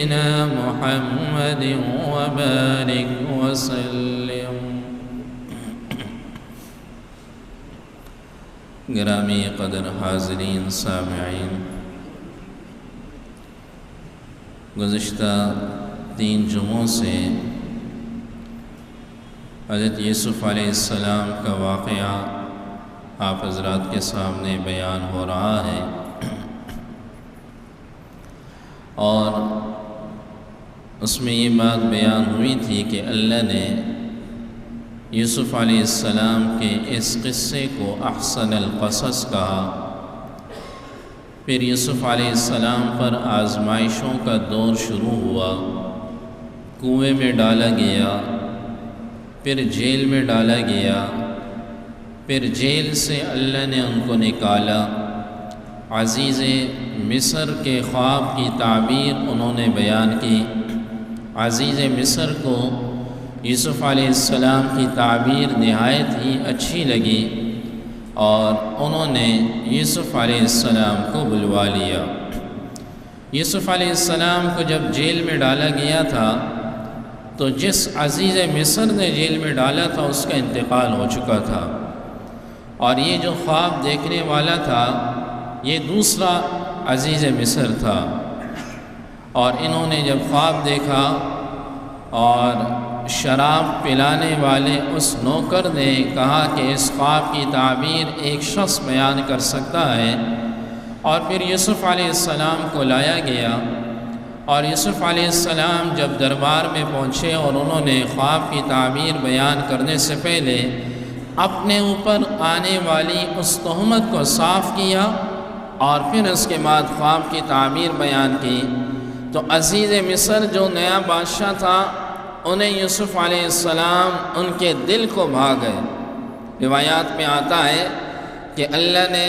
محمد وبارك وسلم۔ گرامی قدر حاضرین سامعین، گزشتہ 3 جمعوں سے حضرت یوسف علیہ السلام کا واقعہ آپ حضرات کے سامنے بیان ہو رہا ہے، اور اس میں یہ بات بیان ہوئی تھی کہ اللہ نے یوسف علیہ السلام کے اس قصے کو احسن القصص کہا۔ پھر یوسف علیہ السلام پر آزمائشوں کا دور شروع ہوا، کنویں میں ڈالا گیا، پھر جیل میں ڈالا گیا، پھر جیل سے اللہ نے ان کو نکالا، عزیز مصر کے خواب کی تعبیر انہوں نے بیان کی۔ عزیز مصر کو یوسف علیہ السلام کی تعبیر نہایت ہی اچھی لگی، اور انہوں نے یوسف علیہ السلام کو بلوا لیا۔ یوسف علیہ السلام کو جب جیل میں ڈالا گیا تھا تو جس عزیز مصر نے جیل میں ڈالا تھا اس کا انتقال ہو چکا تھا، اور یہ جو خواب دیکھنے والا تھا یہ دوسرا عزیز مصر تھا۔ اور انہوں نے جب خواب دیکھا اور شراب پلانے والے اس نوکر نے کہا کہ اس خواب کی تعبیر ایک شخص بیان کر سکتا ہے، اور پھر یوسف علیہ السلام کو لایا گیا، اور یوسف علیہ السلام جب دربار میں پہنچے اور انہوں نے خواب کی تعبیر بیان کرنے سے پہلے اپنے اوپر آنے والی اس تہمت کو صاف کیا، اور پھر اس کے بعد خواب کی تعبیر بیان کی، تو عزیز مصر جو نیا بادشاہ تھا انہیں یوسف علیہ السلام ان کے دل کو بھا گئے۔ روایات میں آتا ہے کہ اللہ نے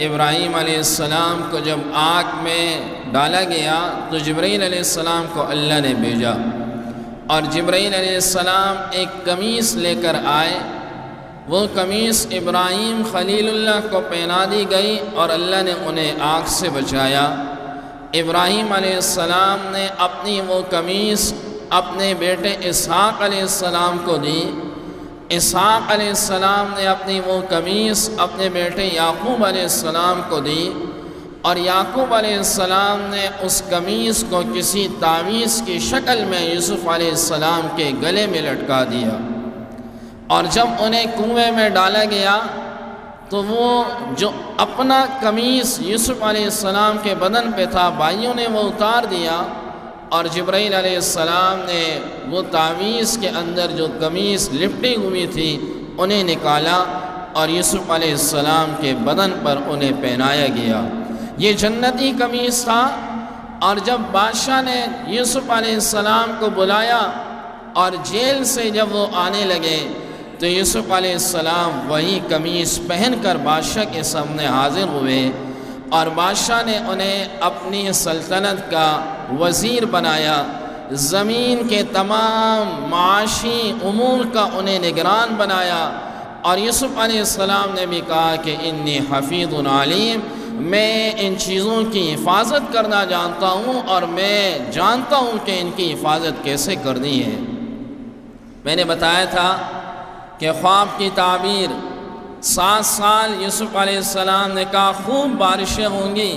ابراہیم علیہ السلام کو جب آگ میں ڈالا گیا تو جبرائیل علیہ السلام کو اللہ نے بھیجا، اور جبرائیل علیہ السلام ایک قمیص لے کر آئے۔ وہ قمیص ابراہیم خلیل اللہ کو پہنا دی گئی اور اللہ نے انہیں آگ سے بچایا۔ ابراہیم علیہ السلام نے اپنی وہ قمیص اپنے بیٹے اسحاق علیہ السلام کو دی، اسحاق علیہ السلام نے اپنی وہ قمیص اپنے بیٹے یعقوب علیہ السلام کو دی، اور یعقوب علیہ السلام نے اس قمیص کو کسی تعویذ کی شکل میں یوسف علیہ السلام کے گلے میں لٹکا دیا۔ اور جب انہیں کنویں میں ڈالا گیا تو وہ جو اپنا قمیص یوسف علیہ السلام کے بدن پہ تھا بھائیوں نے وہ اتار دیا، اور جبرائیل علیہ السلام نے وہ تعویذ کے اندر جو قمیص لپٹی ہوئی تھی انہیں نکالا، اور یوسف علیہ السلام کے بدن پر انہیں پہنایا گیا۔ یہ جنتی قمیص تھا، اور جب بادشاہ نے یوسف علیہ السلام کو بلایا اور جیل سے جب وہ آنے لگے تو یوسف علیہ السلام وہی قمیص پہن کر بادشاہ کے سامنے حاضر ہوئے، اور بادشاہ نے انہیں اپنی سلطنت کا وزیر بنایا، زمین کے تمام معاشی امور کا انہیں نگران بنایا۔ اور یوسف علیہ السلام نے بھی کہا کہ انی حفیظ علیم، میں ان چیزوں کی حفاظت کرنا جانتا ہوں، اور میں جانتا ہوں کہ ان کی حفاظت کیسے کرنی ہے۔ میں نے بتایا تھا کہ خواب کی تعبیر 7 سال یوسف علیہ السلام نے کہا خوب بارشیں ہوں گی،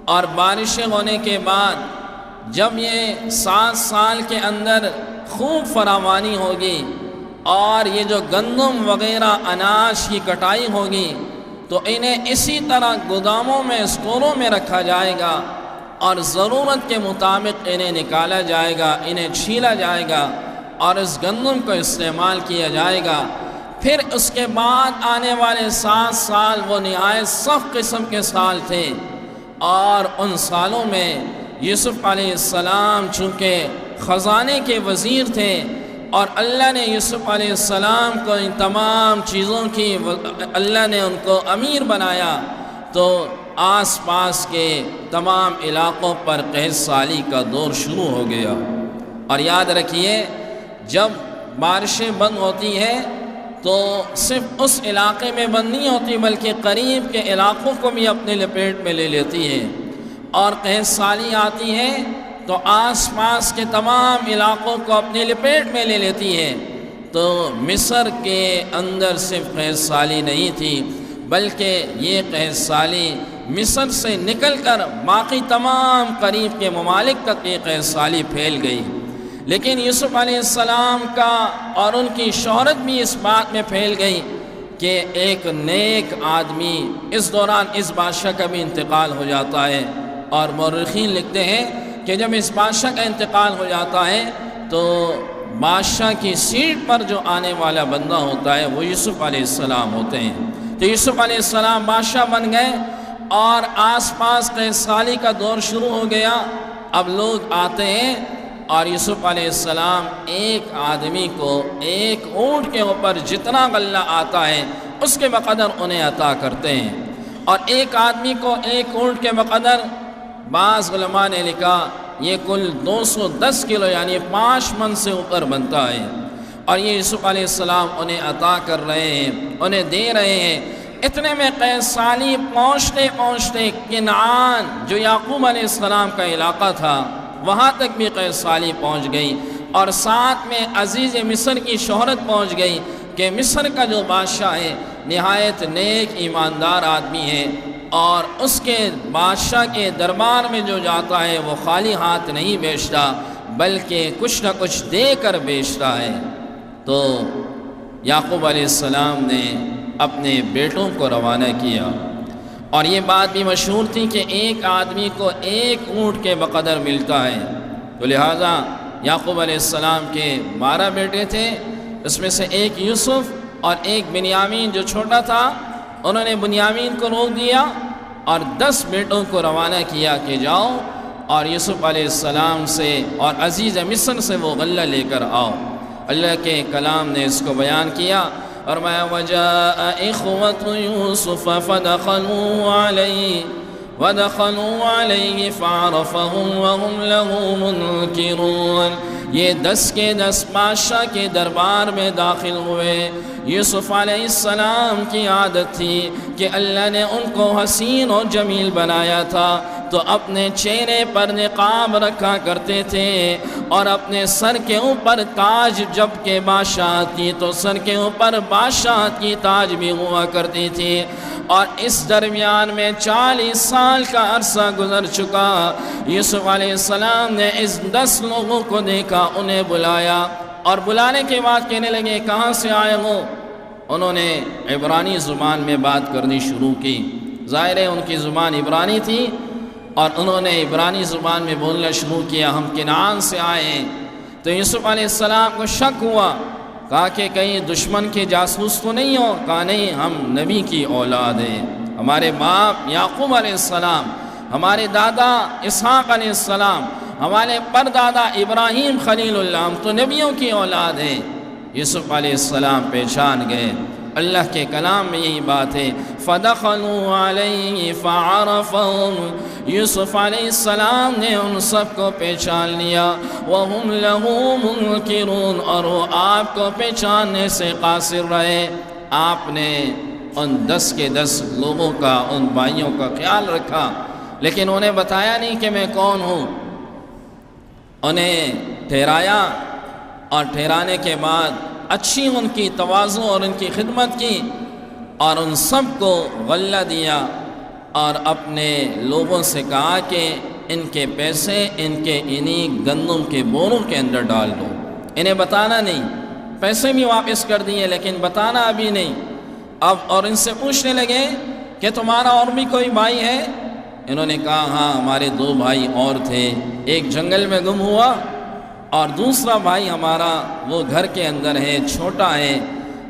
اور بارشیں ہونے کے بعد جب یہ 7 سال کے اندر خوب فراوانی ہوگی اور یہ جو گندم وغیرہ اناج کی کٹائی ہوگی تو انہیں اسی طرح گوداموں میں اسٹوروں میں رکھا جائے گا، اور ضرورت کے مطابق انہیں نکالا جائے گا، انہیں چھیلا جائے گا، اور اس گندم کو استعمال کیا جائے گا۔ پھر اس کے بعد آنے والے 7 سال وہ نہایت سخت قسم کے سال تھے، اور ان سالوں میں یوسف علیہ السلام چونکہ خزانے کے وزیر تھے، اور اللہ نے یوسف علیہ السلام کو ان تمام چیزوں کی اللہ نے ان کو امیر بنایا، تو آس پاس کے تمام علاقوں پر قحط سالی کا دور شروع ہو گیا۔ اور یاد رکھیے جب بارشیں بند ہوتی ہیں تو صرف اس علاقے میں بند نہیں ہوتی بلکہ قریب کے علاقوں کو بھی اپنے لپیٹ میں لے لیتی ہے، اور قحط سالی آتی ہے تو تو آس پاس کے تمام علاقوں کو اپنی لپیٹ میں لے لیتی ہے۔ تو مصر کے اندر صرف قحط سالی نہیں تھی، بلکہ یہ قحط سالی مصر سے نکل کر باقی تمام قریب کے ممالک تک یہ قحط سالی پھیل گئی۔ لیکن یوسف علیہ السلام کا اور ان کی شہرت بھی اس بات میں پھیل گئی کہ ایک نیک آدمی، اس دوران اس بادشاہ کا بھی انتقال ہو جاتا ہے، اور مورخین لکھتے ہیں کہ جب اس بادشاہ کا انتقال ہو جاتا ہے تو بادشاہ کی سیٹ پر جو آنے والا بندہ ہوتا ہے وہ یوسف علیہ السلام ہوتے ہیں۔ تو یوسف علیہ السلام بادشاہ بن گئے اور آس پاس قحط سالی کا دور شروع ہو گیا۔ اب لوگ آتے ہیں اور یوسف علیہ السلام ایک آدمی کو ایک اونٹ کے اوپر جتنا غلہ آتا ہے اس کے بقدر انہیں عطا کرتے ہیں، اور ایک آدمی کو ایک اونٹ کے بقدر، بعض علماء نے لکھا یہ کل 210 کلو یعنی 5 من سے اوپر بنتا ہے، اور یہ یوسف علیہ السلام انہیں عطا کر رہے ہیں، انہیں دے رہے ہیں۔ اتنے میں قحط سالی پہنچتے پہنچتے کنعان جو یعقوب علیہ السلام کا علاقہ تھا وہاں تک بھی قحط سالی پہنچ گئی، اور ساتھ میں عزیز مصر کی شہرت پہنچ گئی کہ مصر کا جو بادشاہ ہے نہایت نیک ایماندار آدمی ہے، اور اس کے بادشاہ کے دربار میں جو جاتا ہے وہ خالی ہاتھ نہیں بیچتا بلکہ کچھ نہ کچھ دے کر بیچتا ہے۔ تو یعقوب علیہ السلام نے اپنے بیٹوں کو روانہ کیا، اور یہ بات بھی مشہور تھی کہ ایک آدمی کو ایک اونٹ کے بقدر ملتا ہے، تو لہٰذا یعقوب علیہ السلام کے 12 بیٹے تھے، اس میں سے ایک یوسف اور ایک بنیامین جو چھوٹا تھا، انہوں نے بنیامین کو روک دیا اور 10 بیٹوں کو روانہ کیا کہ جاؤ اور یوسف علیہ السلام سے اور عزیز مصر سے وہ غلہ لے کر آؤ۔ اللہ کے کلام نے اس کو بیان کیا، فرمایا وَجَاءَ إِخْوَةُ يُوسُفَ فَدَخَلُوا عَلَيْهِ فَعَرَفَهُمْ وَهُمْ لَهُ مُنْكِرُونَ۔ یہ 10 کے 10 بادشاہ کے دربار میں داخل ہوئے۔ یوسف علیہ السلام کی عادت تھی کہ اللہ نے ان کو حسین اور جمیل بنایا تھا، تو اپنے چہرے پر نقاب رکھا کرتے تھے، اور اپنے سر کے اوپر تاج، جب کہ بادشاہ تھی تو سر کے اوپر بادشاہ کی تاج بھی ہوا کرتی تھی۔ اور اس درمیان میں 40 سال کا عرصہ گزر چکا۔ یوسف علیہ السلام نے اس 10 لوگوں کو دیکھا، انہیں بلایا، اور بلانے کے بعد کہنے لگے کہاں سے آئے ہو؟ انہوں نے عبرانی زبان میں بات کرنی شروع کی، ظاہر ہے ان کی زبان عبرانی تھی، اور انہوں نے عبرانی زبان میں بولنا شروع کیا، ہم کنعان سے آئے ہیں۔ تو یوسف علیہ السلام کو شک ہوا، کہا کہ کہیں دشمن کے جاسوس تو نہیں ہو؟ کہا نہیں، ہم نبی کی اولاد ہیں، ہمارے باپ یعقوب علیہ السلام، ہمارے دادا اسحاق علیہ السلام، ہمارے پردادا ابراہیم خلیل اللہ، ہم تو نبیوں کی اولاد ہیں۔ یوسف علیہ السلام پہچان گئے۔ اللہ کے کلام میں یہی بات ہے، فَدَخَلُوا عَلَيْهِ فَعَرَفَهُمْ۔ یوسف علیہ السلام نے ان سب کو پہچان لیا، وَهُمْ لَهُ مُنْكِرُونَ، اور وہ آپ کو پہچاننے سے قاصر رہے۔ آپ نے ان 10 کے 10 لوگوں کا، ان بھائیوں کا خیال رکھا، لیکن انہیں بتایا نہیں کہ میں کون ہوں۔ انہیں ٹھہرایا، اور ٹھہرانے کے بعد اچھی ان کی تواضع اور ان کی خدمت کی، اور ان سب کو غلہ دیا، اور اپنے لوگوں سے کہا کہ ان کے پیسے ان کے انہی گندم کے بوروں کے اندر ڈال دو، انہیں بتانا نہیں۔ پیسے بھی واپس کر دیے لیکن بتانا ابھی نہیں۔ اب اور ان سے پوچھنے لگے کہ تمہارا اور بھی کوئی بھائی ہے؟ انہوں نے کہا ہاں ہمارے 2 بھائی اور تھے، ایک جنگل میں گم ہوا، اور دوسرا بھائی ہمارا وہ گھر کے اندر ہے، چھوٹا ہے،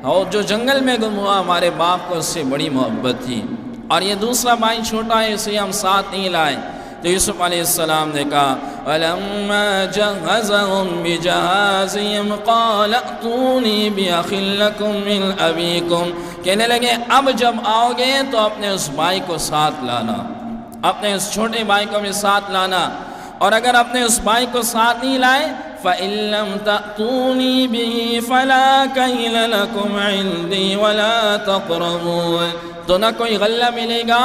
اور جو جنگل میں گم ہوا ہمارے باپ کو اس سے بڑی محبت تھی، اور یہ دوسرا بھائی چھوٹا ہے، اسے ہم ساتھ نہیں لائے۔ تو یوسف علیہ السلام نے کہا وَلَمَّا جَهَّزَهُمْ بِجَهَازِهِمْ قَالَ ائْتُونِي بِأَخٍ لَكُمْ مِنْ أَبِيكُمْ۔ کہنے لگے اب جب آؤ گے تو اپنے اس بھائی کو ساتھ لانا، اپنے اس چھوٹے بھائی کو بھی ساتھ لانا، اور اگر اپنے اس بھائی کو ساتھ نہیں لائے فَإِن لَّمْ تَأْتُونِي بِهِ فَلَا كَيْلَ لَكُمْ عِندِي وَلَا تَقْرَبُونِ۔ تو نہ کوئی غلہ ملے گا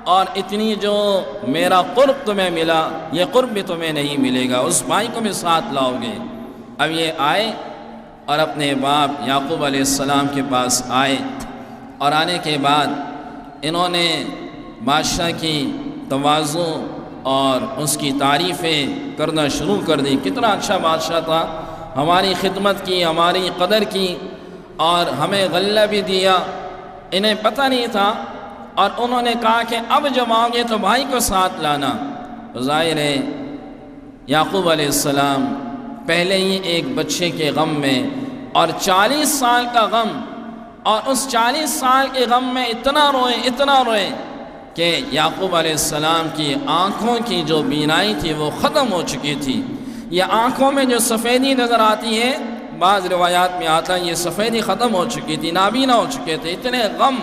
اور اتنی جو میرا قرب تمہیں ملا یہ قرب بھی تمہیں نہیں ملے گا، اس بھائی کو بھی ساتھ لاؤ گے۔ اب یہ آئے اور اپنے باپ یعقوب علیہ السلام کے پاس آئے، اور آنے کے بعد انہوں نے بادشاہ کی تواضع اور اس کی تعریفیں کرنا شروع کر دی۔ کتنا اچھا بادشاہ تھا، ہماری خدمت کی، ہماری قدر کی، اور ہمیں غلہ بھی دیا، انہیں پتہ نہیں تھا۔ اور انہوں نے کہا کہ اب جب آؤ گے تو بھائی کو ساتھ لانا۔ ظاہر ہے یعقوب علیہ السلام پہلے ہی ایک بچے کے غم میں اور 40 سال کا غم، اور اس 40 سال کے غم میں اتنا روئے کہ یعقوب علیہ السلام کی آنکھوں کی جو بینائی تھی وہ ختم ہو چکی تھی۔ یہ آنکھوں میں جو سفیدی نظر آتی ہے، بعض روایات میں آتا ہے یہ سفیدی ختم ہو چکی تھی، نابینا ہو چکے تھے، اتنے غم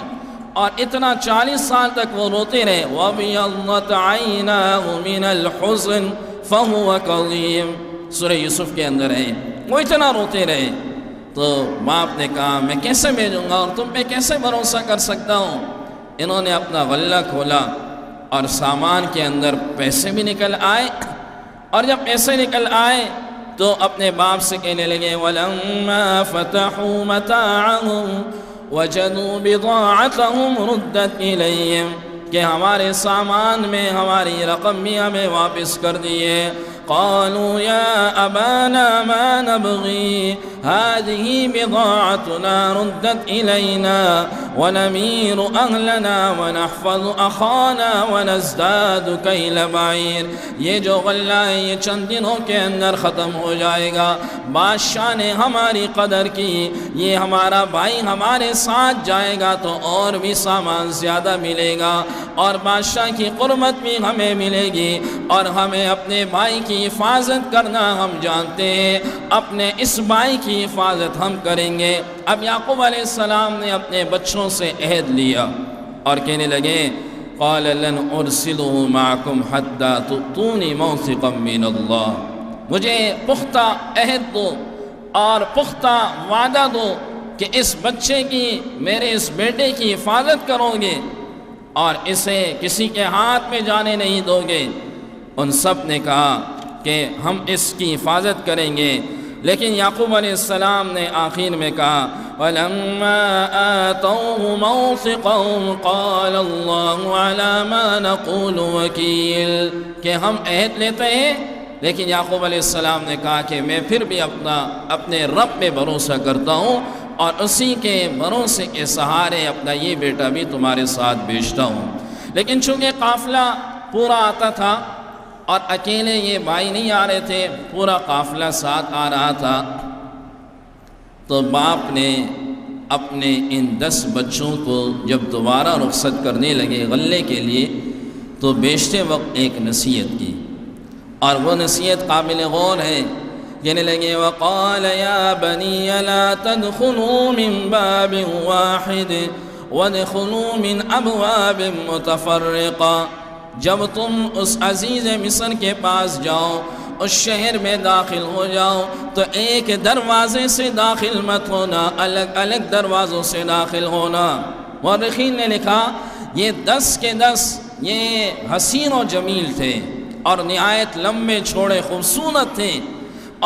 اور اتنا 40 سال تک وہ روتے رہے۔ وَابْيَضَّتْ عَيْنَاهُ مِنَ الْحُزْنِ فَهُوَ كَظِيمٌ، سورہ یوسف کے اندر ہے، وہ اتنا روتے رہے۔ تو باپ نے کہا میں کیسے بھیجوں گا اور تم پہ کیسے بھروسہ کر سکتا ہوں؟ انہوں نے اپنا غلہ کھولا اور سامان کے اندر پیسے بھی نکل آئے، اور جب پیسے نکل آئے تو اپنے باپ سے کہنے لگے وَلَمَّا فَتَحُوا مَتَاعَهُمْ وَجَدُوا بِضَاعَتَهُمْ رُدَّتْ إِلَيْهِمْ، کہ ہمارے سامان میں ہماری رقم بھی ہمیں واپس کر دیے۔ قالوا يا أبانا ما نبغي هذه بضاعتنا ردت إلينا ونمير أهلنا ونحفظ أخانا ونزداد كيل بعير، یہ جو غلہ ہے یہ چند دنوں کے اندر ختم ہو جائے گا۔ بادشاہ نے ہماری قدر کی، یہ ہمارا بھائی ہمارے ساتھ جائے گا تو اور بھی سامان زیادہ ملے گا، اور بادشاہ کی قربت بھی ہمیں ملے گی، اور ہمیں اپنے بھائی کی حفاظت کرنا ہم جانتے ہیں، اپنے اس بھائی کی حفاظت ہم کریں گے۔ اب یعقوب علیہ السلام نے اپنے بچوں سے عہد لیا اور کہنے لگے قال لن ارسلہ معکم حتی تؤتونی موثقا من اللہ، مجھے پختہ عہد دو اور پختہ وعدہ دو کہ اس بچے کی، میرے اس بیٹے کی حفاظت کرو گے اور اسے کسی کے ہاتھ میں جانے نہیں دو گے۔ ان سب نے کہا کہ ہم اس کی حفاظت کریں گے، لیکن یعقوب علیہ السلام نے آخر میں کہا وَلَمَّا آتَوْهُ مَوْثِقَهُمْ قَالَ اللَّهُ عَلَى مَا نَقُولُ وَكِيلٌ، کہ ہم عہد لیتے ہیں، لیکن یعقوب علیہ السلام نے کہا کہ میں پھر بھی اپنے رب پہ بھروسہ کرتا ہوں، اور اسی کے بھروسے کے سہارے اپنا یہ بیٹا بھی تمہارے ساتھ بھیجتا ہوں۔ لیکن چونکہ قافلہ پورا آتا تھا اور اکیلے یہ بھائی نہیں آ رہے تھے، پورا قافلہ ساتھ آ رہا تھا، تو باپ نے اپنے ان 10 بچوں کو جب دوبارہ رخصت کرنے لگے غلے کے لیے تو بیچتے وقت ایک نصیحت کی، اور وہ نصیحت قابل غور ہے۔ کہنے لگے وقال یا بنی لا تدخلوا من باب واحد وادخلوا من ابواب متفرقہ، جب تم اس عزیز مصر کے پاس جاؤ، اس شہر میں داخل ہو جاؤ تو ایک دروازے سے داخل مت ہونا، الگ الگ دروازوں سے داخل ہونا۔ مورخین نے لکھا یہ 10 کے 10 یہ حسین و جمیل تھے اور نہایت لمبے چھوڑے خوبصورت تھے،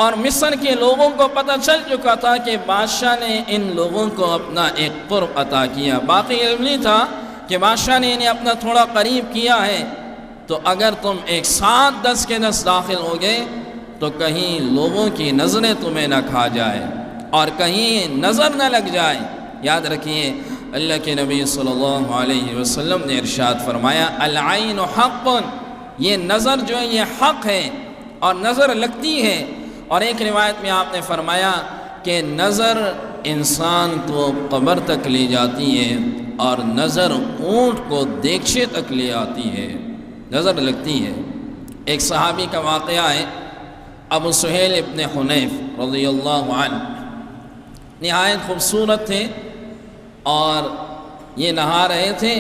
اور مصر کے لوگوں کو پتہ چل چکا تھا کہ بادشاہ نے ان لوگوں کو اپنا ایک قرب عطا کیا۔ باقی علم نہیں تھا کہ بادشاہ نے انہیں اپنا تھوڑا قریب کیا ہے، تو اگر تم ایک ساتھ 10 کے 10 داخل ہو گئے تو کہیں لوگوں کی نظریں تمہیں نہ کھا جائے اور کہیں نظر نہ لگ جائے۔ یاد رکھیے اللہ کے نبی صلی اللہ علیہ وسلم نے ارشاد فرمایا العین حق، یہ نظر جو ہے یہ حق ہے اور نظر لگتی ہے۔ اور ایک روایت میں آپ نے فرمایا کہ نظر انسان کو قبر تک لے جاتی ہے اور نظر اونٹ کو دیگچے تک لے آتی ہے، نظر لگتی ہے۔ ایک صحابی کا واقعہ ہے، ابو سہیل ابن حنیف رضی اللہ عنہ، نہایت خوبصورت تھے اور یہ نہا رہے تھے،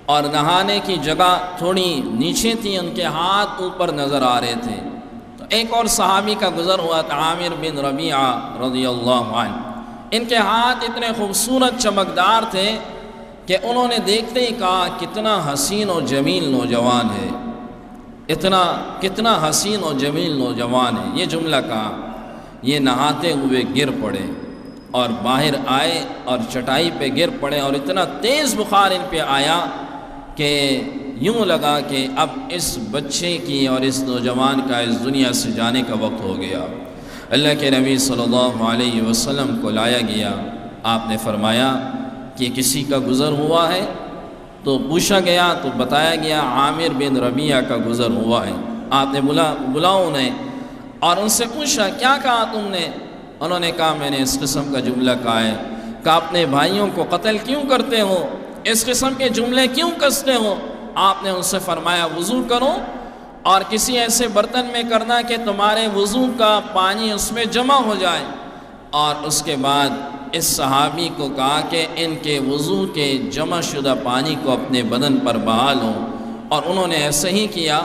اور نہانے کی جگہ تھوڑی نیچے تھی، ان کے ہاتھ اوپر نظر آ رہے تھے۔ تو ایک اور صحابی کا گزر ہوا تھا عامر بن ربیعہ رضی اللہ عنہ، ان کے ہاتھ اتنے خوبصورت چمکدار تھے کہ انہوں نے دیکھتے ہی کہا کتنا حسین اور جمیل نوجوان ہے، کتنا حسین اور جمیل نوجوان ہے، یہ جملہ کہا۔ یہ نہاتے ہوئے گر پڑے اور باہر آئے اور چٹائی پہ گر پڑے، اور اتنا تیز بخار ان پہ آیا کہ یوں لگا کہ اب اس بچے کی اور اس نوجوان کا اس دنیا سے جانے کا وقت ہو گیا۔ اللہ کے نبی صلی اللہ علیہ وسلم کو لایا گیا، آپ نے فرمایا کہ کسی کا گزر ہوا ہے؟ تو پوچھا گیا تو بتایا گیا عامر بن ربیعہ کا گزر ہوا ہے۔ آپ نے بلاؤ انہیں اور ان سے پوچھا کیا کہا تم نے؟ انہوں نے کہا میں نے اس قسم کا جملہ کہا ہے۔ کہ اپنے بھائیوں کو قتل کیوں کرتے ہو؟ اس قسم کے جملے کیوں کستے ہو؟ آپ نے ان سے فرمایا وضو کرو اور کسی ایسے برتن میں کرنا کہ تمہارے وضو کا پانی اس میں جمع ہو جائے۔ اور اس کے بعد اس صحابی کو کہا کہ ان کے وضو کے جمع شدہ پانی کو اپنے بدن پر بہا لو، اور انہوں نے ایسے ہی کیا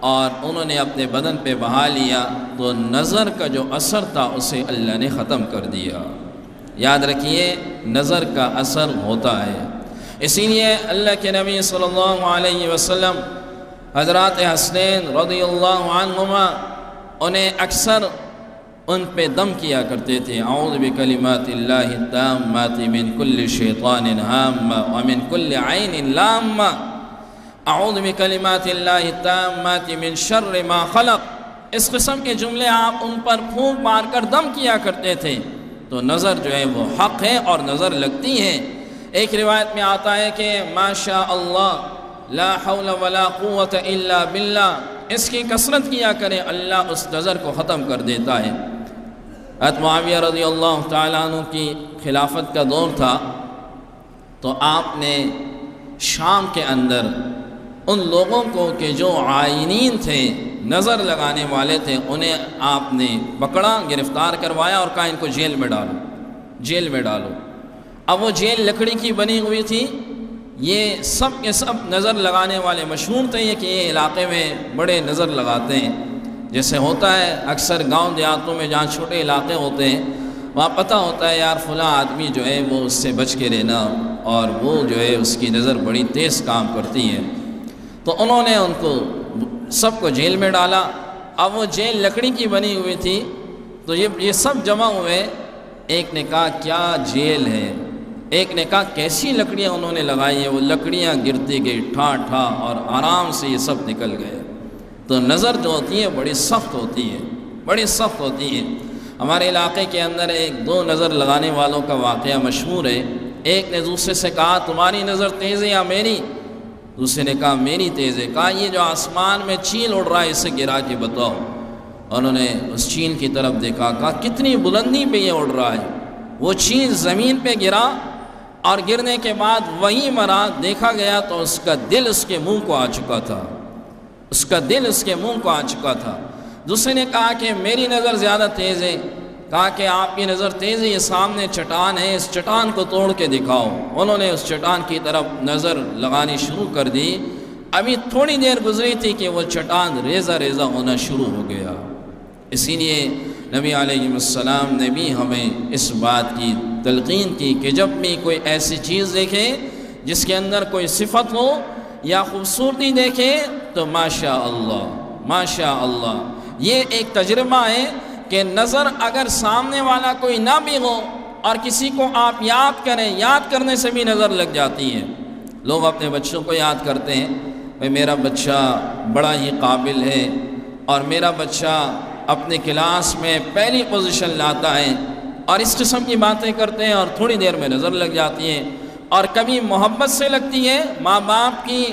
اور انہوں نے اپنے بدن پہ بہا لیا، تو نظر کا جو اثر تھا اسے اللہ نے ختم کر دیا۔ یاد رکھیے نظر کا اثر ہوتا ہے، اسی لیے اللہ کے نبی صلی اللہ علیہ وسلم حضرات حسنین رضی اللہ عنہما انہیں اکثر ان پہ دم کیا کرتے تھے۔ اعوذ بکلمات اللہ التامات من کل شیطان ہامہ ومن کل عین لامہ، اعوذ بکلمات اللہ التامات من شر ما خلق۔ اس قسم کے جملے آپ ان پر پھونک مار کر دم کیا کرتے تھے۔ تو نظر جو ہے وہ حق ہے اور نظر لگتی ہے۔ ایک روایت میں آتا ہے کہ ما شاء اللہ لا حول ولا قوت الا باللہ، اس کی کثرت کیا کریں اللہ اس نظر کو ختم کر دیتا ہے۔ حضرت معاویہ رضی اللہ تعالیٰ عنہ کی خلافت کا دور تھا، تو آپ نے شام کے اندر ان لوگوں کو کہ جو عائنین تھے، نظر لگانے والے تھے، انہیں آپ نے پکڑا، گرفتار کروایا اور کہا ان کو جیل میں ڈالو، جیل میں ڈالو۔ اب وہ جیل لکڑی کی بنی ہوئی تھی، یہ سب کے سب نظر لگانے والے مشہور تھے یہ کہ یہ علاقے میں بڑے نظر لگاتے ہیں۔ جیسے ہوتا ہے اکثر گاؤں دیہاتوں میں جہاں چھوٹے علاقے ہوتے ہیں وہاں پتہ ہوتا ہے یار فلاں آدمی جو ہے وہ اس سے بچ کے رہنا، اور وہ جو ہے اس کی نظر بڑی تیز کام کرتی ہے۔ تو انہوں نے ان کو سب کو جیل میں ڈالا۔ اب وہ جیل لکڑی کی بنی ہوئی تھی، تو یہ سب جمع ہوئے۔ ایک نے کہا کیا جیل ہے، ایک نے کہا کیسی لکڑیاں انہوں نے لگائی ہیں، وہ لکڑیاں گرتی گئی ٹھا ٹھا اور آرام سے یہ سب نکل گئے۔ تو نظر جو ہوتی ہے بڑی سخت ہوتی ہے، بڑی سخت ہوتی ہے۔ ہمارے علاقے کے اندر ایک دو نظر لگانے والوں کا واقعہ مشہور ہے۔ ایک نے دوسرے سے کہا تمہاری نظر تیز ہے یا میری؟ دوسرے نے کہا میری تیز ہے۔ کہا یہ جو آسمان میں چیل اڑ رہا ہے اسے گرا کے بتاؤ۔ انہوں نے اس چیل کی طرف دیکھا، کہا کتنی بلندی پہ یہ اڑ رہا ہے۔ وہ چیل زمین پہ گرا اور گرنے کے بعد وہیں مرا۔ دیکھا گیا تو اس کا دل اس کے منہ کو آ چکا تھا، اس کا دل اس کے منہ کو آ چکا تھا۔ دوسرے نے کہا کہ میری نظر زیادہ تیز ہے۔ کہا کہ آپ کی نظر تیز ہے، یہ سامنے چٹان ہے، اس چٹان کو توڑ کے دکھاؤ۔ انہوں نے اس چٹان کی طرف نظر لگانی شروع کر دی۔ ابھی تھوڑی دیر گزری تھی کہ وہ چٹان ریزہ ریزہ ہونا شروع ہو گیا۔ اسی لیے نبی علیہ السلام نے بھی ہمیں اس بات کی تلقین کی کہ جب بھی کوئی ایسی چیز دیکھے جس کے اندر کوئی صفت ہو یا خوبصورتی دیکھے تو ماشاء اللہ، ماشاء اللہ۔ یہ ایک تجربہ ہے کہ نظر اگر سامنے والا کوئی نہ بھی ہو اور کسی کو آپ یاد کریں، یاد کرنے سے بھی نظر لگ جاتی ہے۔ لوگ اپنے بچوں کو یاد کرتے ہیں، بھئی میرا بچہ بڑا ہی قابل ہے اور میرا بچہ اپنے کلاس میں پہلی پوزیشن لاتا ہے، اور اس قسم کی باتیں کرتے ہیں اور تھوڑی دیر میں نظر لگ جاتی ہے۔ اور کبھی محبت سے لگتی ہے ماں باپ کی،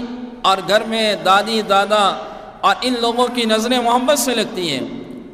اور گھر میں دادی دادا اور ان لوگوں کی نظریں محبت سے لگتی ہیں،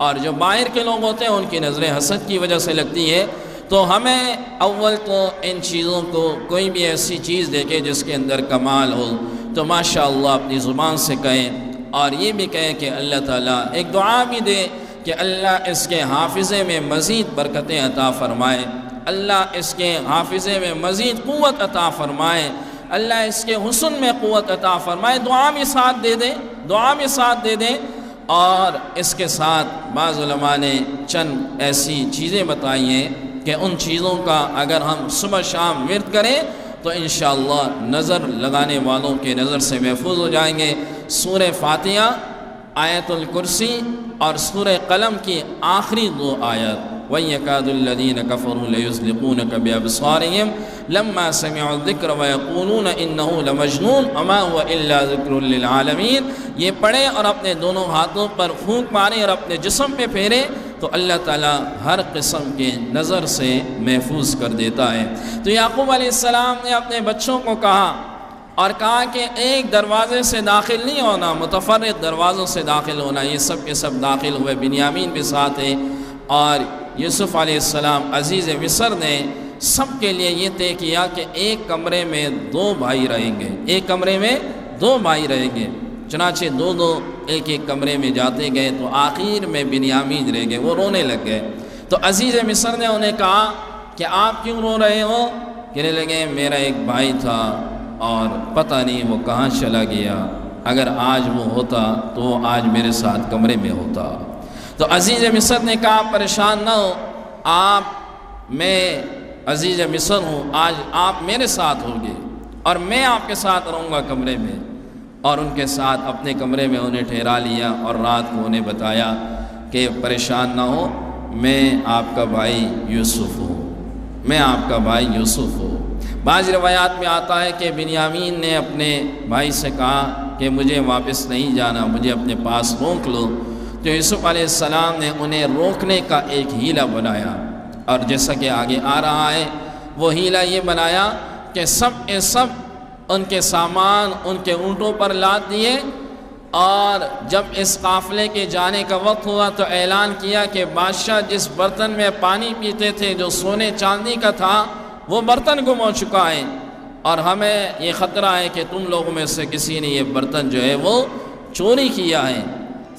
اور جو باہر کے لوگ ہوتے ہیں ان کی نظریں حسد کی وجہ سے لگتی ہے۔ تو ہمیں اول تو ان چیزوں کو کوئی بھی ایسی چیز دیکھے جس کے اندر کمال ہو تو ماشاءاللہ اپنی زبان سے کہیں، اور یہ بھی کہیں کہ اللہ تعالیٰ ایک دعا بھی دے کہ اللہ اس کے حافظے میں مزید برکتیں عطا فرمائے، اللہ اس کے حافظے میں مزید قوت عطا فرمائے، اللہ اس کے حسن میں قوت عطا فرمائے۔ دعا میں ساتھ دے دیں، دعا میں ساتھ دے دیں۔ اور اس کے ساتھ بعض علماء نے چند ایسی چیزیں بتائی ہیں کہ ان چیزوں کا اگر ہم صبح شام ورد کریں تو تو انشاءاللہ نظر لگانے والوں کے نظر سے محفوظ ہو جائیں گے۔ سورہ فاتحہ، آیت الکرسی اور سورہ قلم کی آخری 2 آیات، وَيَكَادُ الَّذِينَ كَفَرُوا لَيُزْلِقُونَكَ بِأَبْصَارِهِمْ لَمَّا سَمِعُوا الذِّكْرَ وَيَقُولُونَ إِنَّهُ لَمَجْنُونٌ وَمَا هُوَ إِلَّا ذِكْرٌ لِّلْعَالَمِينَ۔ یہ پڑھیں اور اپنے دونوں ہاتھوں پر پھونک ماریں اور اپنے جسم پہ پھیریں تو اللہ تعالیٰ ہر قسم کے نظر سے محفوظ کر دیتا ہے۔ تو یعقوب علیہ السلام نے اپنے بچوں کو کہا اور کہا کہ ایک دروازے سے داخل نہیں ہونا، متفرق دروازوں سے داخل ہونا۔ یہ سب کے سب داخل ہوئے، بنیامین بھی ساتھ ہے، اور یوسف علیہ السلام عزیز مصر نے سب کے لیے یہ طے کیا کہ ایک کمرے میں 2 بھائی رہیں گے، ایک کمرے میں 2 بھائی رہیں گے۔ چنانچہ 2 ایک کمرے میں جاتے گئے تو آخر میں بنیامین رہ گئے، وہ رونے لگ گئے۔ تو عزیز مصر نے انہیں کہا کہ آپ کیوں رو رہے ہو؟ کہنے لگے میرا ایک بھائی تھا اور پتہ نہیں وہ کہاں چلا گیا، اگر آج وہ ہوتا تو وہ آج میرے ساتھ کمرے میں ہوتا۔ تو عزیز مصر نے کہا پریشان نہ ہو، میں عزیز مصر ہوں، آج آپ میرے ساتھ ہوں گے اور میں آپ کے ساتھ رہوں گا کمرے میں۔ اور ان کے ساتھ اپنے کمرے میں انہیں ٹھہرا لیا اور رات کو انہیں بتایا کہ پریشان نہ ہو، میں آپ کا بھائی یوسف ہوں، میں آپ کا بھائی یوسف ہوں۔ بعض روایات میں آتا ہے کہ بنیامین نے اپنے بھائی سے کہا کہ مجھے واپس نہیں جانا، مجھے اپنے پاس روک لو۔ تو یوسف علیہ السلام نے انہیں روکنے کا ایک ہیلہ بنایا، اور جیسا کہ آگے آ رہا ہے وہ ہیلہ یہ بنایا کہ سب ان کے سامان ان کے اونٹوں پر لاد دیے، اور جب اس قافلے کے جانے کا وقت ہوا تو اعلان کیا کہ بادشاہ جس برتن میں پانی پیتے تھے جو سونے چاندی کا تھا وہ برتن گم ہو چکا ہے، اور ہمیں یہ خطرہ ہے کہ تم لوگوں میں سے کسی نے یہ برتن جو ہے وہ چوری کیا ہے۔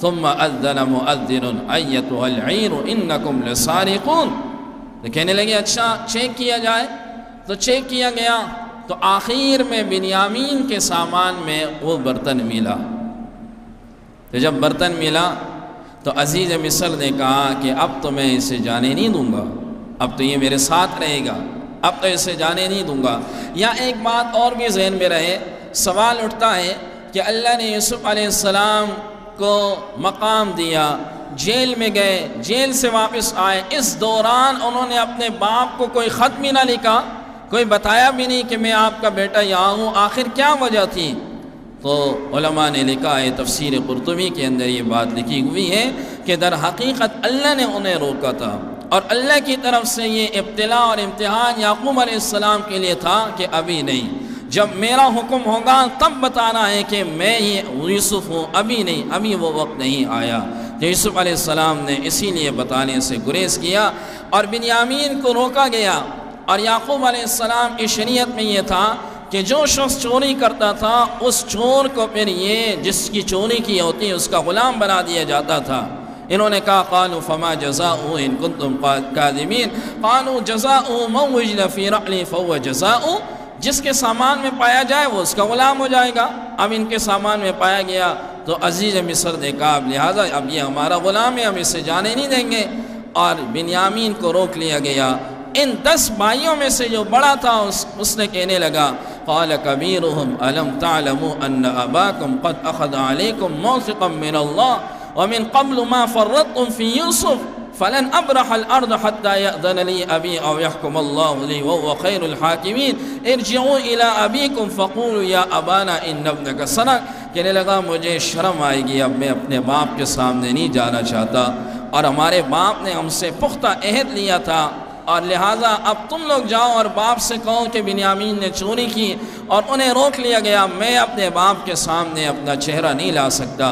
ثم اذن مؤذن ایتها العیر انکم لسارقون۔ تو کہنے لگے اچھا چیک کیا جائے، تو چیک کیا گیا تو آخر میں بنیامین کے سامان میں وہ برتن ملا۔ تو جب برتن ملا تو عزیز مصر نے کہا کہ اب تو میں اسے جانے نہیں دوں گا، اب تو یہ میرے ساتھ رہے گا، اب تو اسے جانے نہیں دوں گا۔ یا ایک بات اور بھی ذہن میں رہے، سوال اٹھتا ہے کہ اللہ نے یوسف علیہ السلام کو مقام دیا، جیل میں گئے، جیل سے واپس آئے، اس دوران انہوں نے اپنے باپ کو کوئی خط بھی نہ لکھا، کوئی بتایا بھی نہیں کہ میں آپ کا بیٹا یہاں ہوں، آخر کیا وجہ تھی؟ تو علماء نے لکھا ہے، تفسیر قرطبی کے اندر یہ بات لکھی ہوئی ہے کہ در حقیقت اللہ نے انہیں روکا تھا، اور اللہ کی طرف سے یہ ابتلاء اور امتحان یعقوب علیہ السلام کے لیے تھا کہ ابھی نہیں، جب میرا حکم ہوگا تب بتانا ہے کہ میں یہ یوسف ہوں، ابھی نہیں، ابھی وہ وقت نہیں آیا۔ تو یوسف علیہ السلام نے اسی لیے بتانے سے گریز کیا اور بنیامین کو روکا گیا۔ اور یعقوب علیہ السلام کی شریعت میں یہ تھا کہ جو شخص چوری کرتا تھا اس چور کو پھر یہ جس کی چوری کی ہوتی اس کا غلام بنا دیا جاتا تھا۔ انہوں نے کہا قالوا فما جزاؤہ ان کنتم کاذبین قالوا جزاؤہ من وجد فی رحلہ فهو جزاؤہ، جس کے سامان میں پایا جائے وہ اس کا غلام ہو جائے گا۔ اب ان کے سامان میں پایا گیا تو عزیز مصر نے کہا اب لہٰذا اب یہ ہمارا غلام ہے، ہم اسے جانے نہیں دیں گے، اور بنیامین کو روک لیا گیا۔ ان 10 بھائیوں میں سے جو بڑا تھا اس نے کہنے لگا قال کبیرہم الم تعلموا ان اباکم قد اخذ علیکم موثقا من اللہ ومن قبل ما فرطتم فی یوسف فلن ابرح الارض حتى يأذن لي ابي او يحكم الله لي وهو خير الحاكمين ارجعوا الى ابيكم فقولوا يا ابانا ان ابنك سرق۔ کہنے لگا مجھے شرم آئے گی، اب میں اپنے باپ کے سامنے نہیں جانا چاہتا، اور ہمارے باپ نے ہم سے پختہ عہد لیا تھا، اور لہٰذا اب تم لوگ جاؤ اور باپ سے کہو کہ بنیامین نے چوری کی اور انہیں روک لیا گیا، میں اپنے باپ کے سامنے اپنا چہرہ نہیں لا سکتا۔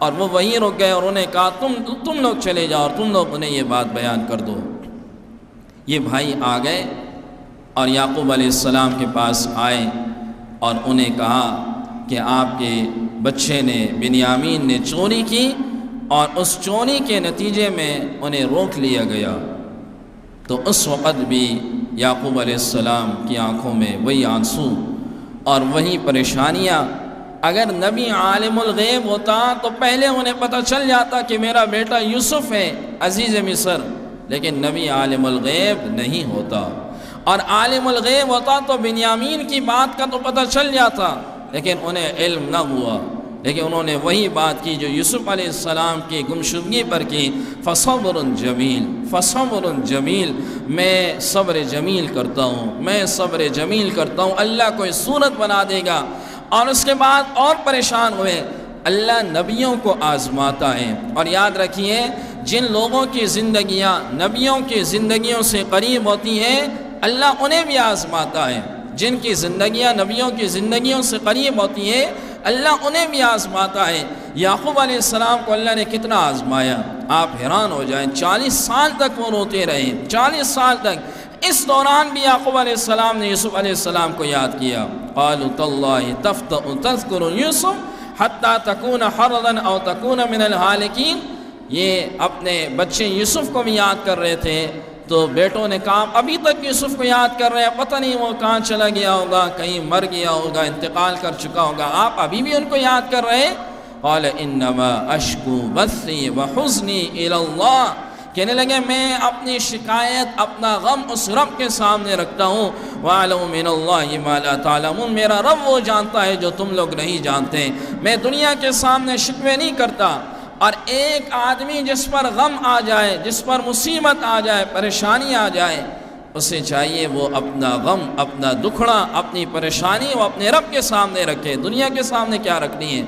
اور وہ وہیں رک گئے اور انہیں کہا تم لوگ چلے جاؤ اور تم لوگ انہیں یہ بات بیان کر دو۔ یہ بھائی آ گئے اور یعقوب علیہ السلام کے پاس آئے اور انہیں کہا کہ آپ کے بچے نے بنیامین نے چوری کی اور اس چوری کے نتیجے میں انہیں روک لیا گیا۔ تو اس وقت بھی یعقوب علیہ السلام کی آنکھوں میں وہی آنسو اور وہی پریشانیاں۔ اگر نبی عالم الغیب ہوتا تو پہلے انہیں پتہ چل جاتا کہ میرا بیٹا یوسف ہے عزیز مصر، لیکن نبی عالم الغیب نہیں ہوتا، اور عالم الغیب ہوتا تو بنیامین کی بات کا تو پتہ چل جاتا، لیکن انہیں علم نہ ہوا، لیکن انہوں نے وہی بات کی جو یوسف علیہ السلام کی گمشدگی پر کی، فصبر جمیل، فصبر جمیل، میں صبر جمیل کرتا ہوں، میں صبر جمیل کرتا ہوں، اللہ کوئی صورت بنا دے گا۔ اور اس کے بعد اور پریشان ہوئے، اللہ نبیوں کو آزماتا ہے، اور یاد رکھیے جن لوگوں کی زندگیاں نبیوں کی زندگیوں سے قریب ہوتی ہیں اللہ انہیں بھی آزماتا ہے، جن کی زندگیاں نبیوں کی زندگیوں سے قریب ہوتی ہیں اللہ انہیں بھی آزماتا ہے۔ یعقوب علیہ السلام کو اللہ نے کتنا آزمایا، آپ حیران ہو جائیں، 40 سال تک وہ روتے رہے، 40 سال تک۔ اس دوران بھی یعقوب علیہ السلام نے یوسف علیہ السلام کو یاد کیا، قالوا تاللہ تفتأ تذکر یوسف حتی تکون حرضا او تکون من الہالکین۔ یہ اپنے بچے یوسف کو بھی یاد کر رہے تھے، تو بیٹوں نے کہا ابھی تک یوسف کو یاد کر رہے ہیں، پتہ نہیں وہ کہاں چلا گیا ہوگا، کہیں مر گیا ہوگا، انتقال کر چکا ہوگا، آپ ابھی بھی ان کو یاد کر رہے ہیں۔ قال انما اشکو بثی وحزنی الی اللہ، کہنے لگے میں اپنی شکایت اپنا غم اس رب کے سامنے رکھتا ہوں، وَأَعْلَمُ مِنَ اللَّهِ مَا لَا تَعْلَمُونَ، میرا رب وہ جانتا ہے جو تم لوگ نہیں جانتے، میں دنیا کے سامنے شکوے نہیں کرتا۔ اور ایک آدمی جس پر غم آ جائے، جس پر مصیبت آ جائے، پریشانی آ جائے، اسے چاہیے وہ اپنا غم، اپنا دکھڑا، اپنی پریشانی وہ اپنے رب کے سامنے رکھے، دنیا کے سامنے کیا رکھنی ہے؟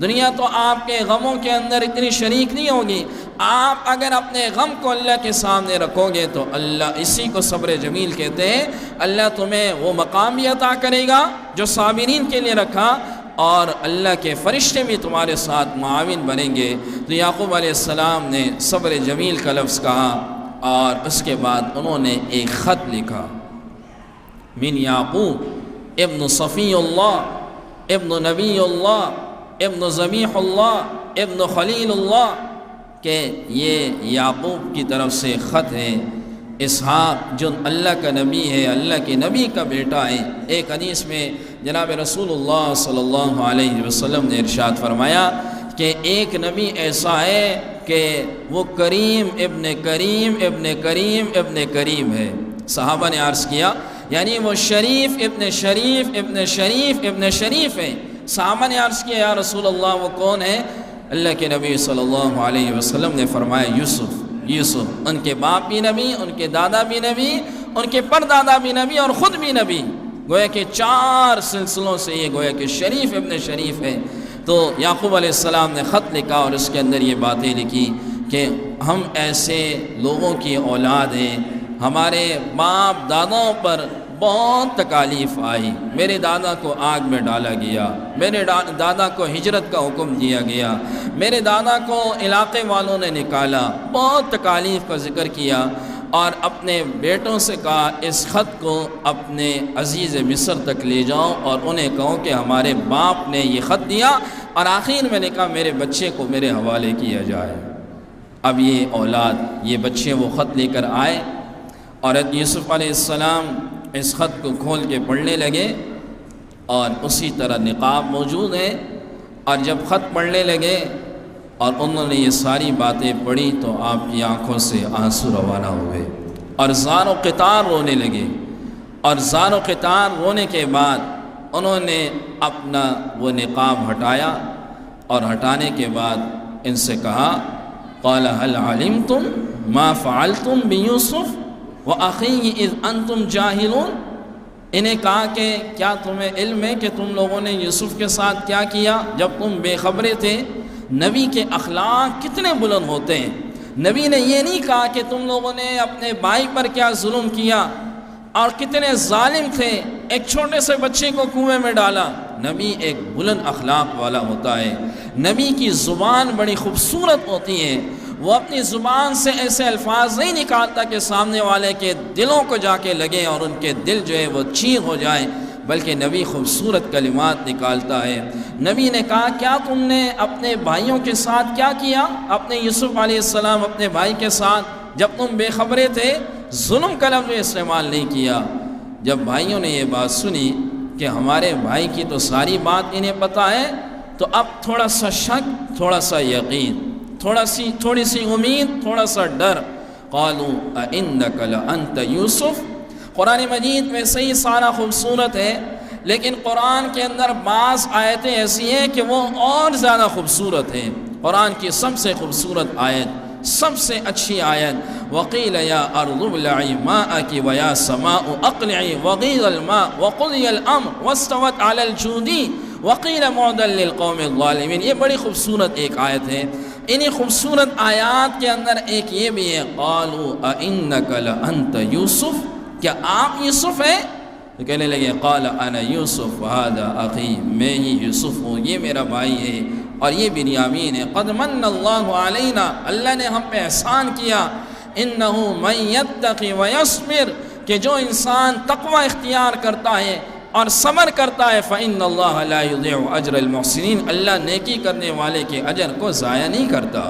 دنیا تو آپ کے غموں کے اندر اتنی شریک نہیں ہوگی، آپ اگر اپنے غم کو اللہ کے سامنے رکھو گے تو اللہ، اسی کو صبر جمیل کہتے ہیں، اللہ تمہیں وہ مقام بھی عطا کرے گا جو صابرین کے لیے رکھا، اور اللہ کے فرشتے بھی تمہارے ساتھ معاون بنیں گے۔ تو یعقوب علیہ السلام نے صبر جمیل کا لفظ کہا، اور اس کے بعد انہوں نے ایک خط لکھا، من یعقوب ابن صفی اللہ ابن نبی اللہ ابن ذبیح اللہ ابن خلیل اللہ، کہ یہ یعقوب کی طرف سے خط ہے، اسحاق جو اللہ کا نبی ہے، اللہ کے نبی کا بیٹا ہے۔ ایک حدیث میں جناب رسول اللہ صلی اللہ علیہ وسلم نے ارشاد فرمایا کہ ایک نبی ایسا ہے کہ وہ کریم ابن کریم ابن کریم ابن کریم ہے۔ صحابہ نے عرض کیا یعنی وہ شریف ابن شریف ابن شریف ابن شریف ہے۔ صحابہ نے عرض کیا یا رسول اللہ وہ کون ہے؟ اللہ کے نبی صلی اللہ علیہ وسلم نے فرمایا یوسف، یوسف، ان کے باپ بھی نبی، ان کے دادا بھی نبی، ان کے پردادا بھی نبی، اور خود بھی نبی، گویا کہ 4 سلسلوں سے یہ گویا کہ شریف ابن شریف ہے۔ تو یعقوب علیہ السلام نے خط لکھا اور اس کے اندر یہ باتیں لکھی کہ ہم ایسے لوگوں کی اولاد ہیں، ہمارے باپ داداؤں پر بہت تکالیف آئی، میرے دادا کو آگ میں ڈالا گیا، میرے دادا کو ہجرت کا حکم دیا گیا، میرے دادا کو علاقے والوں نے نکالا، بہت تکالیف کا ذکر کیا، اور اپنے بیٹوں سے کہا اس خط کو اپنے عزیز مصر تک لے جاؤ اور انہیں کہو کہ ہمارے باپ نے یہ خط دیا، اور آخر میں نے کہا میرے بچے کو میرے حوالے کیا جائے۔ اب یہ اولاد، یہ بچے وہ خط لے کر آئے، اور یوسف علیہ السلام اس خط کو کھول کے پڑھنے لگے، اور اسی طرح نقاب موجود ہے، اور جب خط پڑھنے لگے اور انہوں نے یہ ساری باتیں پڑھی تو آپ کی آنکھوں سے آنسو روانہ ہوئے، اور زار و قطار رونے لگے، اور زار و قطار رونے کے بعد انہوں نے اپنا وہ نقاب ہٹایا، اور ہٹانے کے بعد ان سے کہا قال هل علمتم ما فعلتم بیوسف وَأَخِيهِ اِذْ أَنْتُمْ جَاهِلُونَ، انہیں کہا کہ کیا تمہیں علم ہے کہ تم لوگوں نے یوسف کے ساتھ کیا کیا جب تم بے خبرے تھے؟ نبی کے اخلاق کتنے بلند ہوتے ہیں۔ نبی نے یہ نہیں کہا کہ تم لوگوں نے اپنے بھائی پر کیا ظلم کیا اور کتنے ظالم تھے، ایک چھوٹے سے بچے کو کنویں میں ڈالا۔ نبی ایک بلند اخلاق والا ہوتا ہے، نبی کی زبان بڑی خوبصورت ہوتی ہے، وہ اپنی زبان سے ایسے الفاظ نہیں نکالتا کہ سامنے والے کے دلوں کو جا کے لگے اور ان کے دل جو ہے وہ چیر ہو جائیں، بلکہ نبی خوبصورت کلمات نکالتا ہے۔ نبی نے کہا کیا تم نے اپنے بھائیوں کے ساتھ کیا کیا، اپنے یوسف علیہ السلام اپنے بھائی کے ساتھ جب تم بے خبرے تھے؟ ظلم کا لفظ استعمال نہیں کیا۔ جب بھائیوں نے یہ بات سنی کہ ہمارے بھائی کی تو ساری بات انہیں پتہ ہے، تو اب تھوڑا سا شک، تھوڑا سا یقین، تھوڑی سی امید، تھوڑا سا ڈر۔ قالوا اِنَّكَ لَأَنْتَ يُوسُف قرآن مجید ویسے ہی سارا خوبصورت ہے، لیکن قرآن کے اندر بعض آیتیں ایسی ہیں کہ وہ اور زیادہ خوبصورت ہیں۔ قرآن کی سب سے خوبصورت آیت، سب سے اچھی آیت، وَقِيلَ يَا أَرْضُ ابْلَعِي مَاءَكِ وَيَا سَمَاءُ أَقْلِعِي وَغِيضَ الْمَاءُ وَقُضِيَ الْأَمْرُ وَاسْتَوَتْ عَلَى الْجُودِيِّ وَقِيلَ بُعْدًا لِلْقَوْمِ الظَّالِمِينَ۔ یہ بڑی خوبصورت ایک آیت ہے۔ انہی خوبصورت آیات کے اندر ایک یہ بھی ہے، قَالُوا أَإِنَّكَ لَأَنْتَ يُوسُف، کیا آپ یوسف ہیں؟ تو کہنے لگے قَالَ أَنَا يُوسُف وَهَذَا أَخِي، میں ہی یوسف ہوں، یہ میرا بھائی ہے اور یہ بنیامین ہے۔ قَدْ مَنَّ اللَّهُ عَلَيْنَا، اللہ نے ہم پہ احسان کیا، إِنَّهُ مَن يَتَّقِ وَيَصْبِرْ، کہ جو انسان تقوی اختیار کرتا ہے اور صبر کرتا ہے، فَإِنَّ اللَّهَ لَا يُضِيعُ أَجْرَ الْمُحْسِنِينَ، اللہ نیکی کرنے والے کے اجر کو ضائع نہیں کرتا،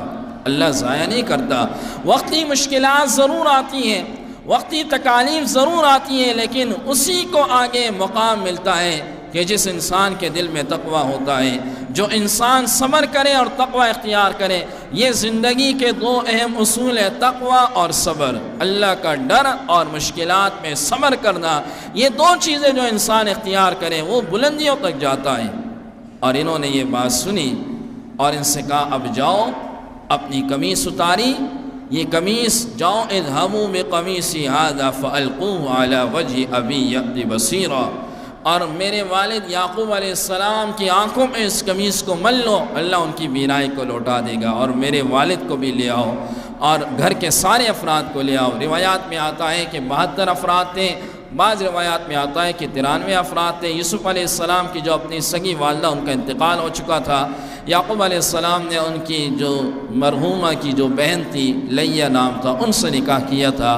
اللہ ضائع نہیں کرتا۔ وقتی مشکلات ضرور آتی ہیں، وقتی تکالیف ضرور آتی ہیں، لیکن اسی کو آگے مقام ملتا ہے کہ جس انسان کے دل میں تقوی ہوتا ہے، جو انسان صبر کرے اور تقوی اختیار کرے۔ یہ زندگی کے دو اہم اصول ہیں، تقوی اور صبر، اللہ کا ڈر اور مشکلات میں صبر کرنا۔ یہ دو چیزیں جو انسان اختیار کرے وہ بلندیوں تک جاتا ہے۔ اور انہوں نے یہ بات سنی اور ان سے کہا اب جاؤ، اپنی قمیص اتاری، یہ قمیص، جاؤ اذهبوا بقمیصی ھذا فألقوه علی وجہ ابی یأت بصیرا، اور میرے والد یعقوب علیہ السلام کی آنکھوں میں اس قمیص کو مل لو، اللہ ان کی بینائی کو لوٹا دے گا، اور میرے والد کو بھی لے آؤ اور گھر کے سارے افراد کو لے آؤ۔ روایات میں آتا ہے کہ 72 افراد تھے، بعض روایات میں آتا ہے کہ 93 افراد تھے۔ یوسف علیہ السلام کی جو اپنی سگی والدہ، ان کا انتقال ہو چکا تھا، یعقوب علیہ السلام نے ان کی جو مرحومہ کی جو بہن تھی، لیہ نام تھا، ان سے نکاح کیا تھا۔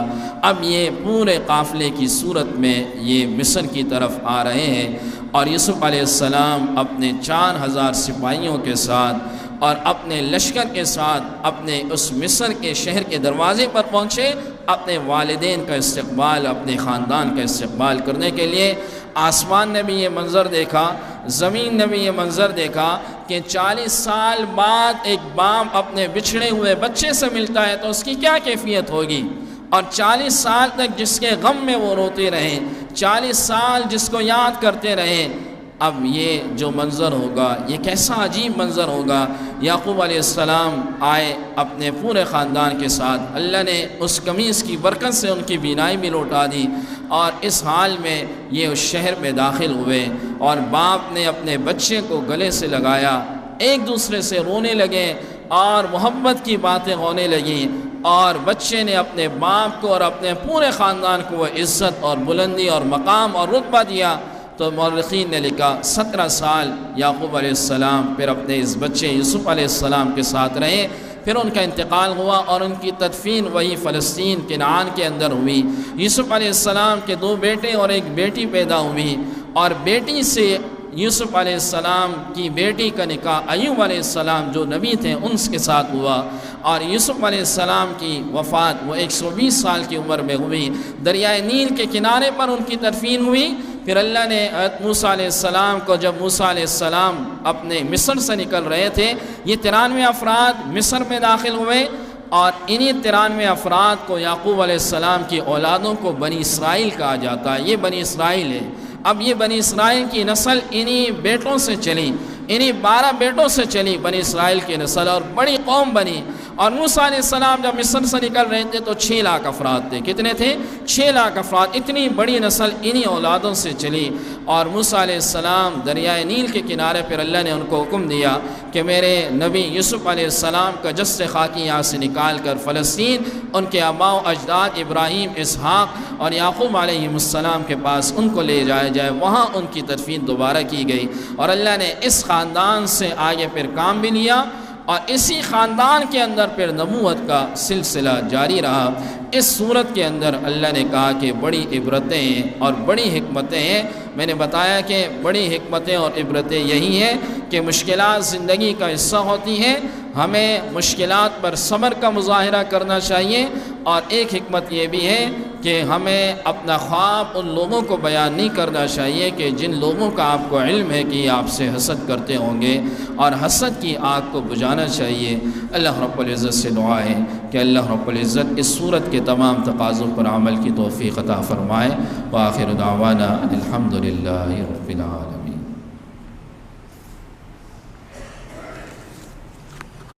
اب یہ پورے قافلے کی صورت میں یہ مصر کی طرف آ رہے ہیں، اور یوسف علیہ السلام اپنے 4000 سپاہیوں کے ساتھ اور اپنے لشکر کے ساتھ اپنے اس مصر کے شہر کے دروازے پر پہنچے، اپنے والدین کا استقبال، اپنے خاندان کا استقبال کرنے کے لیے۔ آسمان نے بھی یہ منظر دیکھا، زمین نے بھی یہ منظر دیکھا کہ 40 سال بعد ایک باپ اپنے بچھڑے ہوئے بچے سے ملتا ہے تو اس کی کیا کیفیت ہوگی، اور 40 سال تک جس کے غم میں وہ روتے رہیں، 40 سال جس کو یاد کرتے رہیں، اب یہ جو منظر ہوگا یہ کیسا عجیب منظر ہوگا۔ یعقوب علیہ السلام آئے اپنے پورے خاندان کے ساتھ، اللہ نے اس قمیص کی برکت سے ان کی بینائی بھی لوٹا دی، اور اس حال میں یہ اس شہر میں داخل ہوئے، اور باپ نے اپنے بچے کو گلے سے لگایا، ایک دوسرے سے رونے لگے اور محبت کی باتیں ہونے لگیں، اور بچے نے اپنے باپ کو اور اپنے پورے خاندان کو وہ عزت اور بلندی اور مقام اور رتبہ دیا۔ تو مورخین نے لکھا 17 سال یعقوب علیہ السلام پھر اپنے اس بچے یوسف علیہ السلام کے ساتھ رہے، پھر ان کا انتقال ہوا اور ان کی تدفین وہی فلسطین کنعان کے اندر ہوئی۔ یوسف علیہ السلام کے 2 بیٹے اور ایک بیٹی پیدا ہوئی، اور بیٹی سے یوسف علیہ السلام کی بیٹی کا نکاح ایوب علیہ السلام جو نبی تھے ان کے ساتھ ہوا، اور یوسف علیہ السلام کی وفات وہ 120 سال کی عمر میں ہوئی۔ دریائے نیل کے کنارے پر ان کی تدفین ہوئی۔ پھر اللہ نے موسیٰ علیہ السلام کو، جب موسیٰ علیہ السلام اپنے مصر سے نکل رہے تھے، یہ 93 افراد مصر میں داخل ہوئے، اور انہی 93 افراد کو یعقوب علیہ السلام کی اولادوں کو بنی اسرائیل کہا جاتا ہے۔ یہ بنی اسرائیل ہے۔ اب یہ بنی اسرائیل کی نسل انہی بیٹوں سے چلی، انہی 12 بیٹوں سے چلی بنی اسرائیل کی نسل، اور بڑی قوم بنی۔ اور موسیٰ علیہ السلام جب مصر سے نکل رہے تھے تو 6 لاکھ افراد تھے۔ کتنے تھے؟ 6 لاکھ افراد۔ اتنی بڑی نسل انہی اولادوں سے چلی، اور موسیٰ علیہ السلام دریائے نیل کے کنارے پر اللہ نے ان کو حکم دیا کہ میرے نبی یوسف علیہ السلام کا جسد خاکی یہاں سے نکال کر فلسطین ان کے آباء و اجداد ابراہیم، اسحاق اور یعقوب علیہ السلام کے پاس ان کو لے جایا جائے، وہاں ان کی تدفین دوبارہ کی گئی۔ اور اللہ نے اس خاندان سے آگے پھر کام بھی لیا، اور اسی خاندان کے اندر پھر نبوت کا سلسلہ جاری رہا۔ اس صورت کے اندر اللہ نے کہا کہ بڑی عبرتیں ہیں اور بڑی حکمتیں ہیں۔ میں نے بتایا کہ بڑی حکمتیں اور عبرتیں یہی ہیں کہ مشکلات زندگی کا حصہ ہوتی ہیں، ہمیں مشکلات پر صبر کا مظاہرہ کرنا چاہیے، اور ایک حکمت یہ بھی ہے کہ ہمیں اپنا خواب ان لوگوں کو بیان نہیں کرنا چاہیے کہ جن لوگوں کا آپ کو علم ہے کہ یہ آپ سے حسد کرتے ہوں گے، اور حسد کی آگ کو بجھانا چاہیے۔ اللہ رب العزت سے دعا ہے کہ اللہ رب العزت اس صورت کے تمام تقاضوں پر عمل کی توفیق عطا فرمائے۔ وآخر دعوانا ان الحمد للہ رب العالمین۔